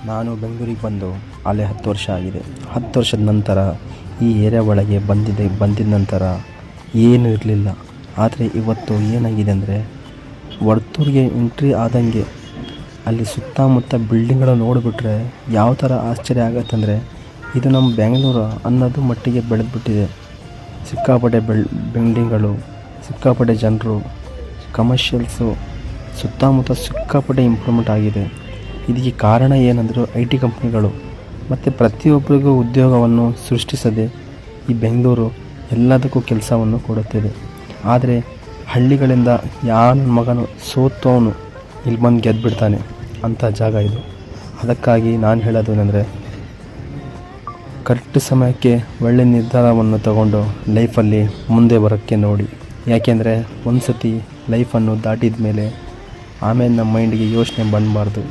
ನಾನು ಬೆಂಗಳೂರಿಗೆ ಬಂದು ಅಲ್ಲೇ 10 ವರ್ಷ ಆಗಿದೆ. 10 ವರ್ಷದ ನಂತರ ಈ ಏರಿಯಾ ಒಳಗೆ ಬಂದಿದ್ದ ನಂತರ ಏನೂ ಇರಲಿಲ್ಲ. ಆದರೆ ಇವತ್ತು ಏನಾಗಿದೆ ಅಂದರೆ, ವರ್ತೂರಿಗೆ ಎಂಟ್ರಿ ಆದಂಗೆ ಅಲ್ಲಿ ಸುತ್ತಮುತ್ತ ಬಿಲ್ಡಿಂಗ್ಗಳನ್ನು ನೋಡಿಬಿಟ್ರೆ ಯಾವ ಥರ ಆಶ್ಚರ್ಯ ಆಗುತ್ತಂದರೆ, ಇದು ನಮ್ಮ ಬೆಂಗಳೂರು ಅನ್ನೋದು ಮಟ್ಟಿಗೆ ಬೆಳೆದ್ಬಿಟ್ಟಿದೆ. ಸಿಕ್ಕಾಪಟ್ಟೆ ಬಿಲ್ಡಿಂಗ್ಗಳು, ಸಿಕ್ಕಾಪಟ್ಟೆ ಜನರು, ಕಮರ್ಷಿಯಲ್ಸು, ಸುತ್ತಮುತ್ತ ಸಿಕ್ಕಾಪಟ್ಟೆ ಇಂಪ್ರೂವ್ಮೆಂಟ್ ಆಗಿದೆ. ಇದಕ್ಕೆ ಕಾರಣ ಏನಂದರೂ IT ಕಂಪ್ನಿಗಳು ಮತ್ತು ಪ್ರತಿಯೊಬ್ಬರಿಗೂ ಉದ್ಯೋಗವನ್ನು ಸೃಷ್ಟಿಸದೆ ಈ ಬೆಂಗಳೂರು ಎಲ್ಲದಕ್ಕೂ ಕೆಲಸವನ್ನು ಕೊಡುತ್ತಿದೆ. ಆದರೆ ಹಳ್ಳಿಗಳಿಂದ ನನ್ನ ಮಗನು ಸೋತವನು ಇಲ್ಲಿ ಬಂದು ಗೆದ್ದುಬಿಡ್ತಾನೆ ಅಂಥ ಜಾಗ ಇದು. ಅದಕ್ಕಾಗಿ ನಾನು ಹೇಳೋದು ಏನಂದರೆ, ಕರೆಕ್ಟ್ ಸಮಯಕ್ಕೆ ಒಳ್ಳೆಯ ನಿರ್ಧಾರವನ್ನು ತಗೊಂಡು ಲೈಫಲ್ಲಿ ಮುಂದೆ ಬರೋಕ್ಕೆ ನೋಡಿ. ಯಾಕೆಂದರೆ ಒಂದು ಸತಿ ಲೈಫನ್ನು ದಾಟಿದ ಮೇಲೆ ಆಮೇಲೆ ನಮ್ಮ ಮೈಂಡಿಗೆ ಯೋಚನೆ ಬಂದಬಾರ್ದು.